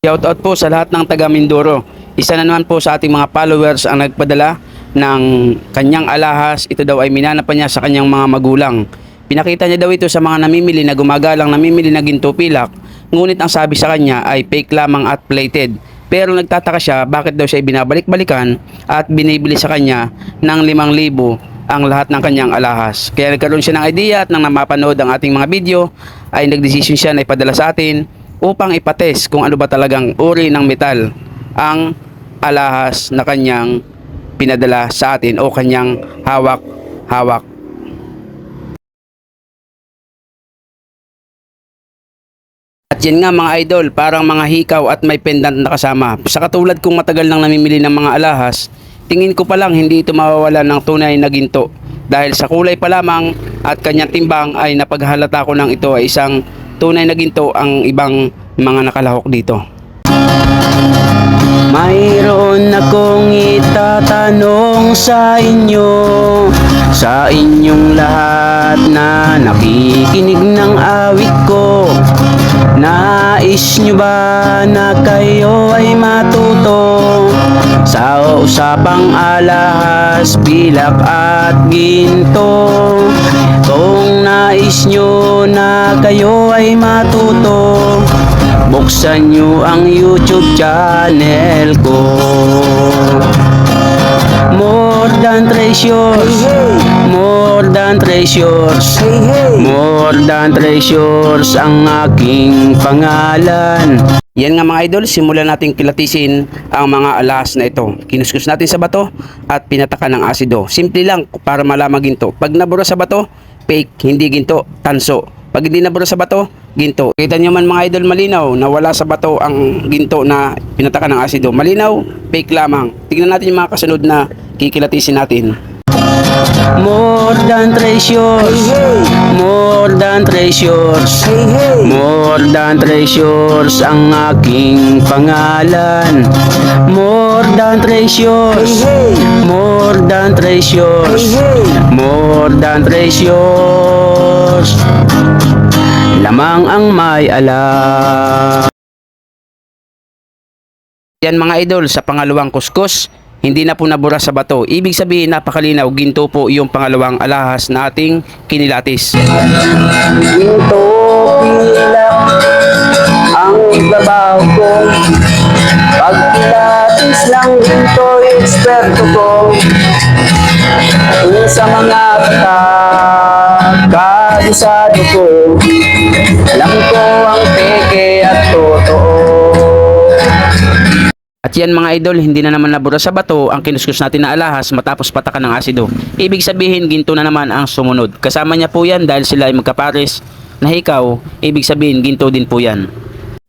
Shoutout po sa lahat ng taga Mindoro. Isa na naman po sa ating mga followers ang nagpadala ng kanyang alahas. Ito daw ay minana pa niya sa kanyang mga magulang. Pinakita niya daw ito sa mga namimili na gumagalang namimili na ginto pilak. Ngunit ang sabi sa kanya ay fake lamang at plated. Pero nagtataka siya bakit daw siya binabalik-balikan at binibili sa kanya ng 5,000 ang lahat ng kanyang alahas. Kaya nagkaroon siya ng idea at nang mapanood ang ating mga video ay nagdesisyon siya na ipadala sa atin upang ipatest kung ano ba talagang uri ng metal ang alahas na kanyang pinadala sa atin o kanyang hawak-hawak. At yan nga mga idol, parang mga hikaw at may pendant na kasama. Sa katulad kong matagal nang namimili ng mga alahas, tingin ko pa lang hindi ito mawawala ng tunay na ginto. Dahil sa kulay pa lamang at kanyang timbang ay napaghalata ko ng ito ay isang tunay na ginto ang ibang mga nakalahok dito. Mayroon akong itatanong sa inyo, sa inyong lahat na nakikinig ng awit ko. Nais nyo ba na kayo ay matuto sa usapang alahas, pilak at ginto? Kung nais nyo na kayo ay matuto, buksan nyo ang YouTube channel ko. More than treasures, more than treasures, more than treasures ang aking pangalan. Yan nga mga idol, simulan natin kilatisin ang mga alahas na ito. Kinuskus natin sa bato at pinatakan ng asido. Simple lang para malaman ginto. Pag nabura sa bato, fake, hindi ginto, tanso. Pag hindi nabura sa bato, ginto. Kita nyo man mga idol, malinaw na wala sa bato ang ginto na pinatakan ng asido. Malinaw, fake lamang. Tignan natin yung mga kasunod na kikilatisin natin. More than treasures, more than treasures, more than treasures ang aking pangalan. More than treasures, more than treasures, more than treasures. Lamang ang may alam. Yan mga idol, sa pangalawang kuskus, hindi na po nabura sa bato. Ibig sabihin napakalinaw, ginto po yung pangalawang alahas na ating kinilatis. Ginto pilak ang ibabaw ko, pag pilatis ng ginto eksperto ko. Sa mga kabisado ko, alam ko ang peke at totoo. At yan mga idol, hindi na naman nabura sa bato ang kinuskus natin na alahas matapos patakan ng asido. Ibig sabihin, ginto na naman ang sumunod. Kasama niya po yan dahil sila ay magkapares na hikaw, ibig sabihin ginto din po yan.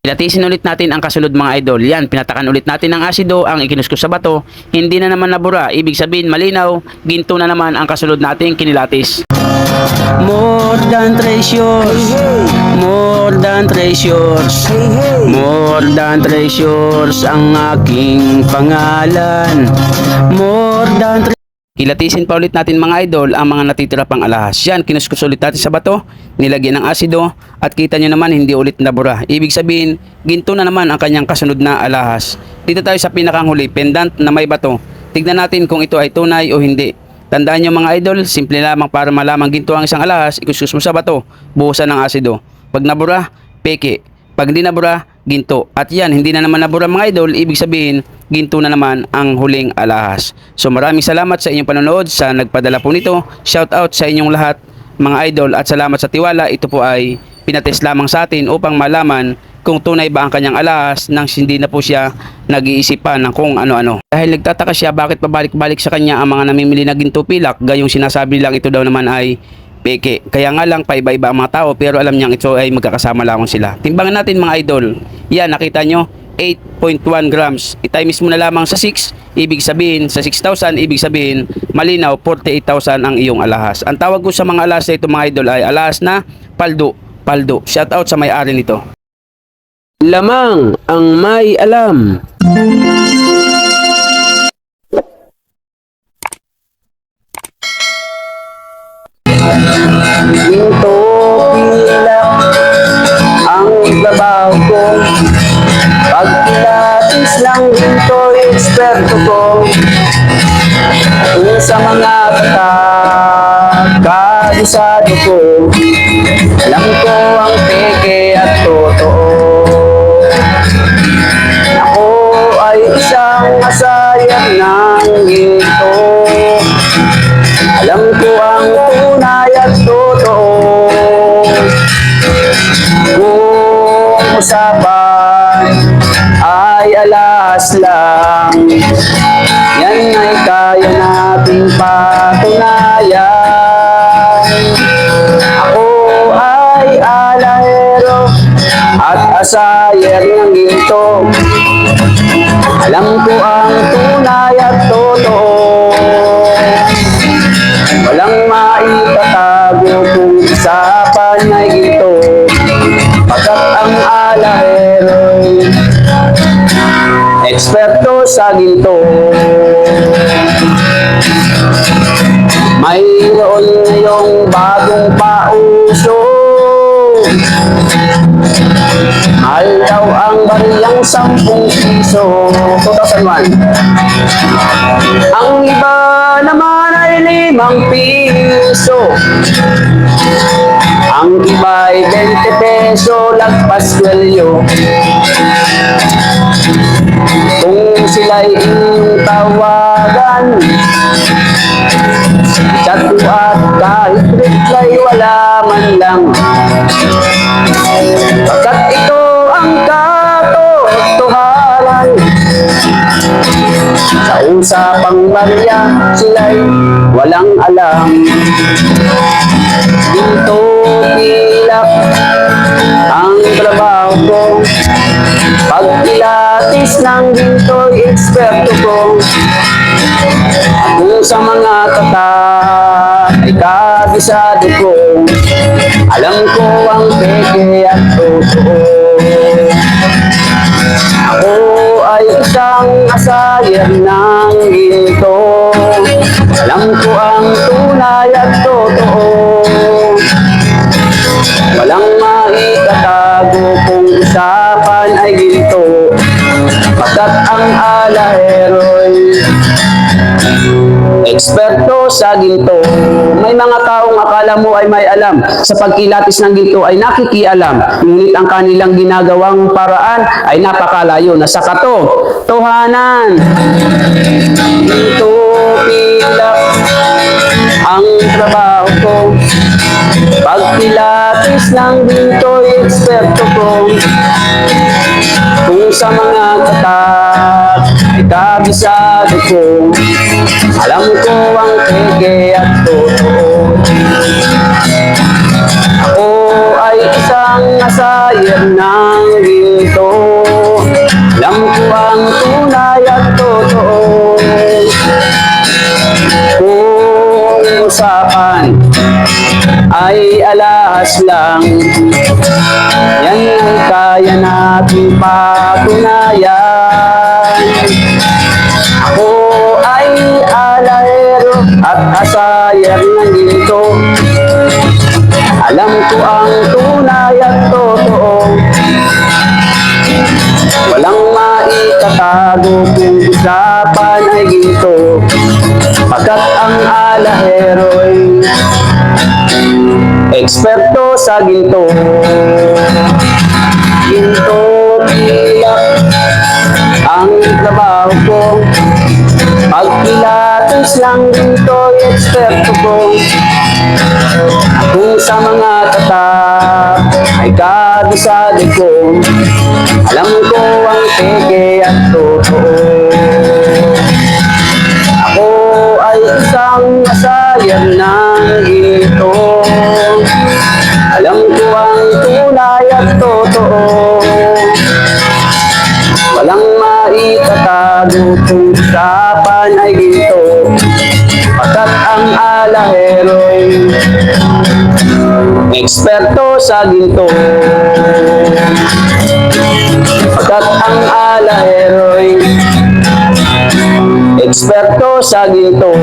Pilatisin ulit natin ang kasunod mga idol. Yan, pinatakan ulit natin ng asido ang ikinuskus sa bato. Hindi na naman nabura. Ibig sabihin malinaw, ginto na naman ang kasunod nating kinilatis. More than treasures, more than treasures, more than treasures ang aking pangalan. More than treasures. Kilatisin pa ulit natin mga idol ang mga natitira pang alahas. Yan, kinuskus ulit natin sa bato, nilagyan ng asido, at kita nyo naman hindi ulit nabura. Ibig sabihin, ginto na naman ang kanyang kasunod na alahas. Dito tayo sa pinakanghuli, pendant na may bato. Tignan natin kung ito ay tunay o hindi. Tandaan nyo mga idol, simple lamang para malaman ginto ang isang alahas, ikuskus mo sa bato, buhusan ng asido. Pag nabura, peke. Pag hindi nabura, ginto. At yan, hindi na naman nabura mga idol, ibig sabihin, ginto na naman ang huling alahas. So maraming salamat sa inyong panonood, sa nagpadala po nito. Shout out sa inyong lahat mga idol at salamat sa tiwala. Ito po ay pinatest lamang sa atin upang malaman kung tunay ba ang kanyang alahas nang hindi na po siya nag-iisipan ng kung ano-ano. Dahil nagtataka siya bakit pabalik-balik sa kanya ang mga namimili na ginto pilak, gayong sinasabi lang ito daw naman ay peke. Kaya nga lang paiba-iba ang mga tao pero alam niyang ito ay magkakasama lamang sila. Timbangan natin mga idol. Yan, nakita nyo 8.1 grams. I-times mo na lamang sa 6, ibig sabihin sa 6,000, ibig sabihin malinaw 48,000 ang iyong alahas. Ang tawag ko sa mga alahas na ito mga idol ay alahas na paldo. Shout out sa may-ari nito. Lamang ang may alam. Ginto pilak ang ibabaw ko, Pagkilatis ng ginto, eksperto ko kung sa mga kabisado ko. Alam ko ang peke at totoo. Ako ay isang masayang ng ginto. Alam ko ang tunay at totoo. Kung usapan ay alas lang, yan ay kaya nating patunayan. Ako ay alahero at asayer ng ginto. Alam ko ang tunay at totoo. Walang maitatago kung usapan ay ginto. Pagkat ang alahero'y eksperto sa ginto. Mayroon ngayong bagong pauso. Mahal daw ang bariyang 10 piso. 2001. Ang iba naman ay 5 piso. Ang iba ay 20 peso, lagpas kwelyo. Kung sila'y inyong tawagan, chat at kahit reply, wala man lang. Pagkat ito ang katotohanan. Sa usapang Maria, sila'y walang alam. Ginto pilak ang trabaho ko. Pagpilatis ng ginto'y eksperto ko. Kung sa mga tatak ay kabisado ko. Alam ko ang peke at totoo. Ako ay isang asayer ng ginto. Alam ko ang tunay at totoo. Walang maitatago kung usapan ay ginto. Pagkat ang alahero'y eksperto sa ginto. May mga taong akala mo ay may alam sa pagkilatis ng ginto ay nakikialam, ngunit ang kanilang ginagawang paraan ay napakalayo na sa katotohanan. Ginto pilak ang trabaho ko. Pagpilatis ng ginto'y eksperto ko. Kung sa mga tatak ay kabisado ko. Alam ko ang peke at totoo. Ako ay isang asayer ng ginto. Alam ko ang tunay at totoo. Kung usapan ay alahas lang, yan ay kaya nating patunayan. Ako ay alahero at asayer ng ginto. Alam ko ang tunay at totoo. Walang maitatago kung usapan ay ginto. Pagkat ang alahero'y eksperto sa ginto. Ginto pilak ang trabaho ko. Pagpilatis ng ginto'y eksperto ko. Kung sa mga tatak ay kabisado ko. Alam ko ang peke at totoo. Ako ay isang asayer ng ginto. Alam ko ang tunay at totoo. Walang maitatago kung usapan ay ginto. Pagkat ang alahero'y eksperto sa ginto. Pagkat ang alahero'y eksperto sa ginto.